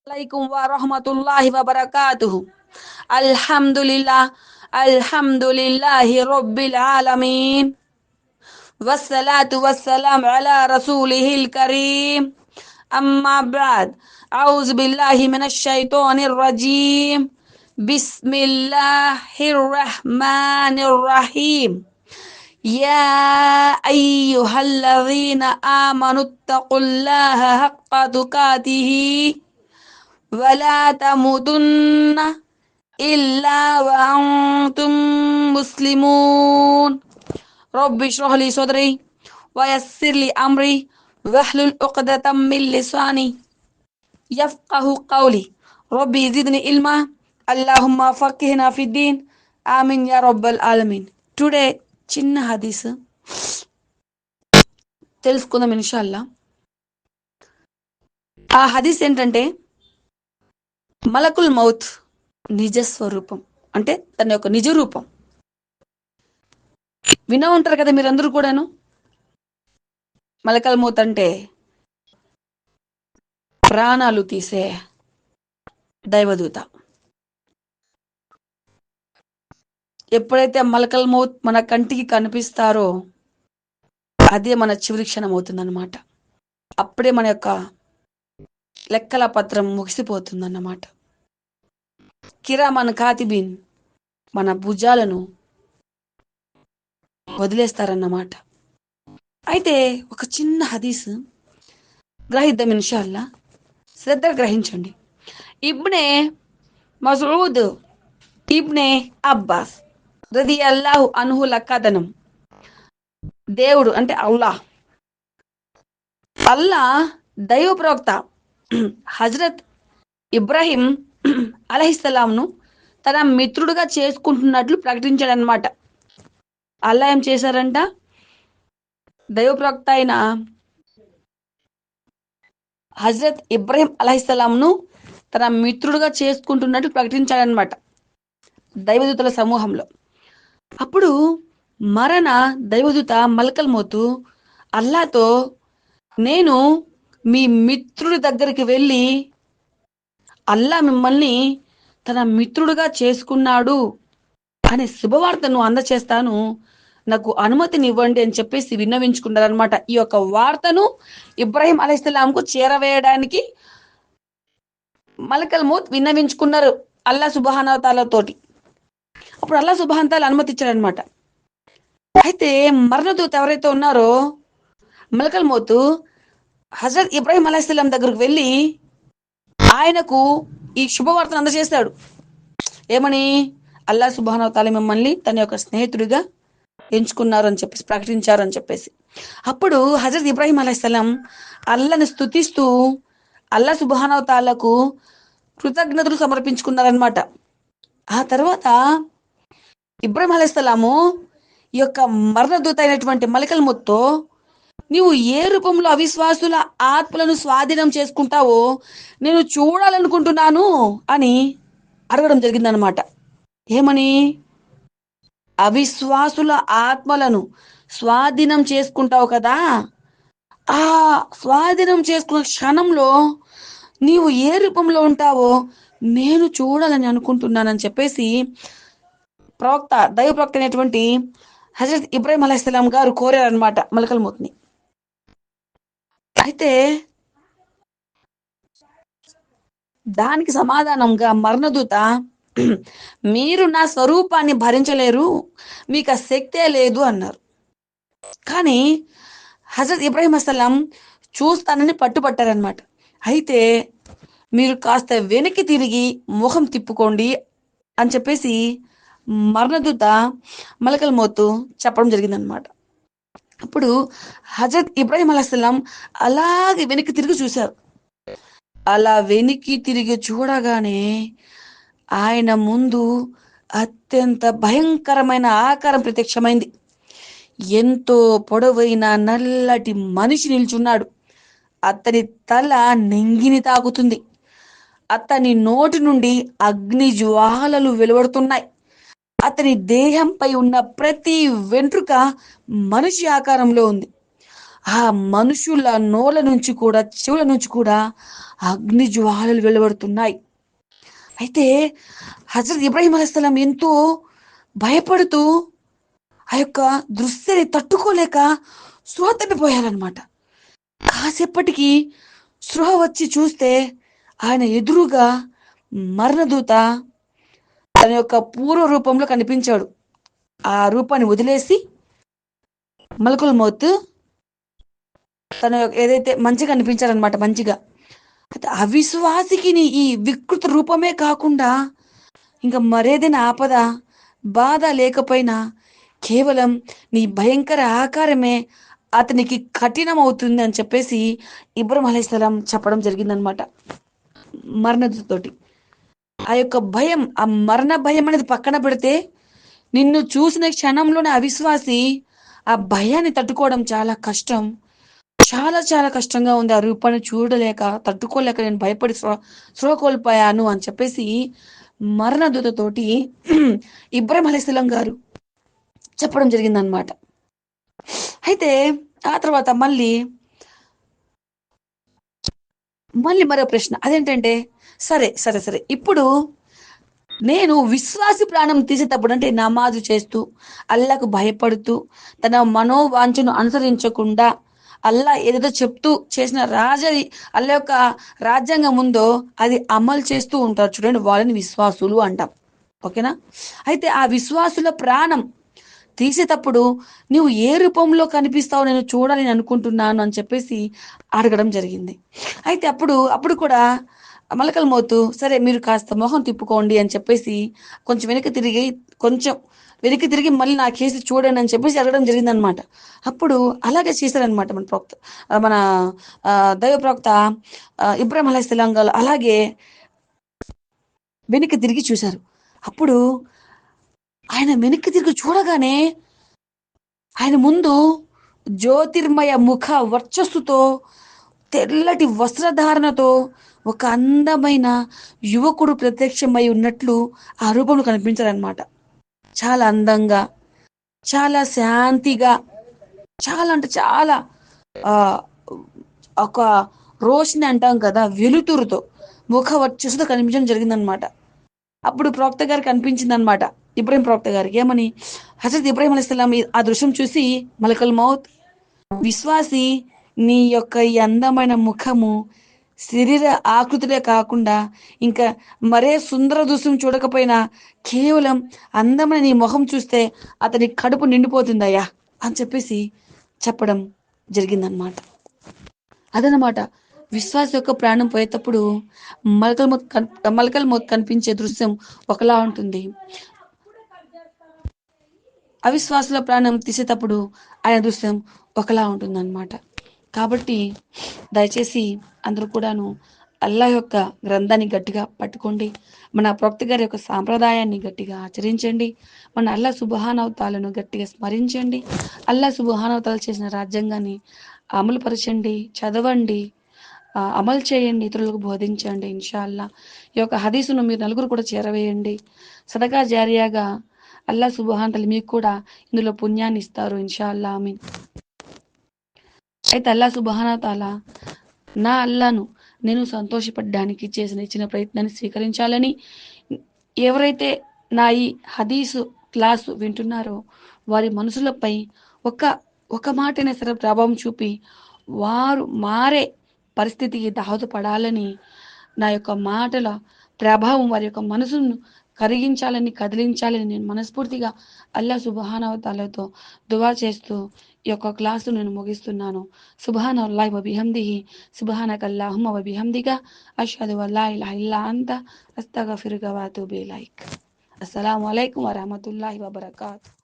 Assalamualaikum warahmatullahi wabarakatuh. Alhamdulillah, alhamdulillahi rabbil alamin. Wassalatu wassalam ala rasulihil kareem. Amma ba'd. A'udzu billahi minash shaitonir rajim. Bismillahirrahmanirrahim. Ya ayyuhalladzina amanu taqullaha haqqa tuqatih ولا تموتن إلا وأنتم مسلمون رب اشرح لي صدري ويسر لي أمري واحلل عقدة من لساني يفقه قولي ربي زدني علما اللهم فقهنا في الدين آمين يا رب العالمين. Today చిన్న హదీస్ తెలుసుకుందాం ఇన్షాల్లా. ఆ హదీస్ ఏంటంటే మలకుల్ mouth నిజ స్వరూపం అంటే తన యొక్క నిజ రూపం. వినే ఉంటారు కదా మీరందరూ కూడాను. మలకల్ మౌత్ అంటే ప్రాణాలు తీసే దైవదూత. ఎప్పుడైతే మలకల్ మౌత్ మన కంటికి కనిపిస్తారో అదే మన చివరి క్షణం అవుతుందన్నమాట. అప్పుడే మన యొక్క లెక్కల పత్రం ముగిసిపోతుందన్నమాట. కిరామన్ కాతిబీన్ మన భుజాలను వదిలేస్తారన్నమాట. అయితే ఒక చిన్న హదీస్ గ్రహిద్దాం ఇన్షాల్లా. శ్రద్ధ గ్రహించండి. ఇబ్నే మసూద్ ఇబ్నే అబ్బాస్ రదియల్లాహు అన్హుల కథనం. దేవుడు అంటే అల్లాహ్ దైవ ప్రవక్త హజరత్ ఇబ్రాహీం అలైహిస్సలాంను తన మిత్రుడుగా చేసుకుంటున్నట్లు ప్రకటించాడనమాట. అల్లా ఏం చేశారంట, దైవ ప్రవక్త అయిన హజరత్ ఇబ్రాహీం అలైహిస్సలాంను తన మిత్రుడుగా చేసుకుంటున్నట్లు ప్రకటించాడనమాట దైవదూతల సమూహంలో. అప్పుడు మరణ దైవదూత మలకల్ మౌతు అల్లాతో, నేను మీ మిత్రుడి దగ్గరికి వెళ్ళి అల్లా మిమ్మల్ని తన మిత్రుడుగా చేసుకున్నాడు అనే శుభవార్తను అందచేస్తాను, నాకు అనుమతిని ఇవ్వండి అని చెప్పేసి విన్నవించుకున్నారనమాట. ఈ యొక్క వార్తను ఇబ్రాహీం అలైహిస్సలాంకు చేరవేయడానికి మలకల్ మౌత్ విన్నవించుకున్నారు అల్లా సుబ్హానహు తఆలా తోటి. అప్పుడు అల్లా సుబ్హానహు తఆలా అనుమతి ఇచ్చాడనమాట. అయితే మరణదూత ఎవరైతే ఉన్నారో మలకల్ మౌత్ హజరత్ ఇబ్రాహీం అలైహిస్సలాం దగ్గరకు వెళ్ళి ఆయనకు ఈ శుభవార్తను అందజేస్తాడు. ఏమని? అల్లా సుబ్హానహు తఆలా మిమ్మల్ని తన యొక్క స్నేహితుడిగా ఎంచుకున్నారు అని చెప్పేసి ప్రకటించారు అని చెప్పేసి. అప్పుడు హజరత్ ఇబ్రాహీం అలైహిస్సలాం అల్లాని స్తుతిస్తూ అల్లా సుబ్హానహు తఆలాకు కృతజ్ఞతలు సమర్పించుకున్నారనమాట. ఆ తర్వాత ఇబ్రాహీం అలైహిస్సలాము ఈ యొక్క మరణదూత అయినటువంటి మలకల్ మౌత్తో, నీవు ఏ రూపంలో అవిశ్వాసుల ఆత్మలను స్వాధీనం చేసుకుంటావో నేను చూడాలనుకుంటున్నాను అని అడగడం జరిగిందనమాట. ఏమని? అవిశ్వాసుల ఆత్మలను స్వాధీనం చేసుకుంటావు కదా, ఆ స్వాధీనం చేసుకున్న క్షణంలో నీవు ఏ రూపంలో ఉంటావో నేను చూడాలని అనుకుంటున్నానని చెప్పేసి దైవ ప్రవక్త అయినటువంటి హజరత్ ఇబ్రాహీం అలైహిస్సలాం గారు కోరారనమాట మలకల్ మౌత్ని. అయితే దానికి సమాధానంగా మరణదూత, మీరు నా స్వరూపాన్ని భరించలేరు, మీకు ఆ శక్తే లేదు అన్నారు. కానీ హజరత్ ఇబ్రాహీం అస్సలాం చూస్తానని పట్టుబట్టారనమాట. అయితే మీరు కాస్త వెనక్కి తిరిగి ముఖం తిప్పుకోండి అని చెప్పేసి మరణదూత మలకల్ మౌత్ చెప్పడం జరిగిందనమాట. అప్పుడు హజరత్ ఇబ్రాహీం అలైహిస్సలాం అలాగే వెనక్కి తిరిగి చూశారు. అలా వెనక్కి తిరిగి చూడగానే ఆయన ముందు అత్యంత భయంకరమైన ఆకారం ప్రత్యక్షమైంది. ఎంతో పొడవైన నల్లటి మనిషి నిల్చున్నాడు. అతని తల నింగిని తాకుతుంది. అతని నోటి నుండి అగ్ని జ్వాలలు వెలువడుతున్నాయి. అతని దేహంపై ఉన్న ప్రతి వెంట్రుక మనిషి ఆకారంలో ఉంది. ఆ మనుషుల నోళ్ళ నుంచి కూడా, చెవుల నుంచి కూడా అగ్ని జ్వాలలు వెలువడుతున్నాయి. అయితే హజరత్ ఇబ్రాహీం అలైహిస్సలాం ఎంతో భయపడుతూ ఆ యొక్క దృశ్యాన్ని తట్టుకోలేక స్పృహ తప్పిపోయారనమాట. కాసేపటికి స్పృహ వచ్చి చూస్తే ఆయన ఎదురుగా మరణదూత తన యొక్క పూర్వ రూపంలో కనిపించాడు. ఆ రూపాన్ని వదిలేసి మలకుల్ మౌత్ తన ఏదైతే మంచిగా అనిపించారనమాట, మంచిగా. అయితే అవిశ్వాసికి ఈ వికృత రూపమే కాకుండా ఇంకా మరేదైనా ఆపద, బాధ లేకపోయినా కేవలం నీ భయంకర ఆకారమే అతనికి కఠినం అవుతుంది అని చెప్పేసి ఇబ్రాహిం అలైహిస్సలాం చెప్పడం జరిగిందనమాట మరణతోటి. ఆ యొక్క భయం, ఆ మరణ భయం అనేది పక్కన పెడితే, నిన్ను చూసిన క్షణంలోనే అవిశ్వాసి ఆ భయాన్ని తట్టుకోవడం చాలా కష్టం. చాలా చాలా కష్టంగా ఉంది. ఆ రూపాన్ని చూడలేక, తట్టుకోలేక నేను భయపడి స్పృహ కోల్పోయాను అని చెప్పేసి మరణదూతతోటి ఇబ్రాహిం అలైహిస్సలాం గారు చెప్పడం జరిగిందనమాట. అయితే ఆ తర్వాత మళ్ళీ మరో ప్రశ్న. అదేంటంటే, సరే సరే సరే ఇప్పుడు నేను విశ్వాసి ప్రాణం తీసేటప్పుడు, అంటే నమాజు చేస్తూ, అల్లాకు భయపడుతూ, తన మనోవాంఛను అనుసరించకుండా అల్లా ఏదేదో చెప్తూ చేసిన అల్లా యొక్క రాజ్యాంగం ఉందో అది అమలు చేస్తూ ఉంటారు చూడండి, వాళ్ళని విశ్వాసులు అంటాం. ఓకేనా? అయితే ఆ విశ్వాసుల ప్రాణం తీసేటప్పుడు నువ్వు ఏ రూపంలో కనిపిస్తావు, నేను చూడాలని అనుకుంటున్నాను అని చెప్పేసి అడగడం జరిగింది. అయితే అప్పుడు కూడా మలకల్ మోతు, సరే మీరు కాస్త మొహం తిప్పుకోండి అని చెప్పేసి కొంచెం వెనక్కి తిరిగి మళ్ళీ నా కేసు చూడండి అని చెప్పేసి అడగడం జరిగిందనమాట. అప్పుడు అలాగే చేశారనమాట మన దైవ ప్రవక్త ఇబ్రాహిం అలైహిస్సలాం గారు అలాగే వెనక్కి తిరిగి చూశారు. అప్పుడు ఆయన వెనక్కి తిరిగి చూడగానే ఆయన ముందు జ్యోతిర్మయ ముఖ వర్చస్సుతో, తెల్లటి వస్త్రధారణతో ఒక అందమైన యువకుడు ప్రత్యక్షమై ఉన్నట్లు ఆ రూపంలో కనిపించారనమాట. చాలా అందంగా, చాలా శాంతిగా, చాలా అంటే చాలా ఆ ఒక రోషిని అంటాం కదా, వెలుతురుతో, ముఖ వర్చస్సుతో కనిపించడం జరిగిందనమాట. అప్పుడు ప్రవక్త గారికి అనిపించింది అనమాట, ఇబ్రాహిం ప్రవక్త గారికి ఏమని, హజరత్ ఇబ్రాహిం అలైహిస్సలాం ఆ దృశ్యం చూసి, మలకల్ మౌత్, విశ్వాసి నీ యొక్క ఈ అందమైన ముఖము శరీర ఆకృతిలే కాకుండా ఇంకా మరే సుందర దృశ్యం చూడకపోయినా కేవలం అందమైన నీ ముఖం చూస్తే అతని కడుపు నిండిపోతుందయ్యా అని చెప్పేసి చెప్పడం జరిగిందనమాట. అదనమాట విశ్వాస యొక్క ప్రాణం పోయేటప్పుడు మలకల్ మౌత్ కనిపించే దృశ్యం ఒకలా ఉంటుంది. అవిశ్వాసుల ప్రాణం తీసేటప్పుడు ఆయన దృశ్యం ఒకలా ఉంటుందన్నమాట. కాబట్టి దయచేసి అందరూ కూడాను అల్లా యొక్క గ్రంథాన్ని గట్టిగా పట్టుకోండి. మన ప్రవక్త గారి యొక్క సాంప్రదాయాన్ని గట్టిగా ఆచరించండి. మన అల్లా సుబ్హానహు గట్టిగా స్మరించండి. అల్లా సుబ్హానహు చేసిన రాజ్యాంగాన్ని అమలుపరచండి, చదవండి, అమలు చేయండి, ఇతరులకు బోధించండి. ఇన్షాల్లా ఈ యొక్క హదీసును మీరు నలుగురు కూడా చేరవేయండి. సదకా జారియాగా అల్లా సుబ్హానహు మీకు కూడా ఇందులో పుణ్యాన్ని ఇస్తారు. ఇన్షాల్లా ఆమీన్. అయితే అల్లా సుబ్హానహు నా అల్లాను నేను సంతోషపడడానికి ఇచ్చిన ప్రయత్నాన్ని స్వీకరించాలని, ఎవరైతే నా ఈ హదీసు క్లాసు వింటున్నారో వారి మనసులపై ఒక మాటైనా సరే ప్రభావం చూపి వారు మారే పరిస్థితికి దోహదపడాలని, నా యొక్క మాటల ప్రభావం వారి యొక్క మనసును కరిగించాలని, కదిలించాలని నేను మనస్ఫూర్తిగా అల్లా సుబ్హానహు దువా చేస్తూ ఈ యొక్క క్లాసు నేను ముగిస్తున్నాను. సుబ్హానల్లాహి వ బిహమ్దిహి సుబ్హానకల్లాహుమ్మ వ బిహమ్దిక అష్హదు అల్లా ఇలాహ ఇల్లా అంత అస్తగఫిరుక వ అతూబు ఇలైక్. అస్సలాము అలైకుం వరహమతుల్లాహి వబరకాతుహు.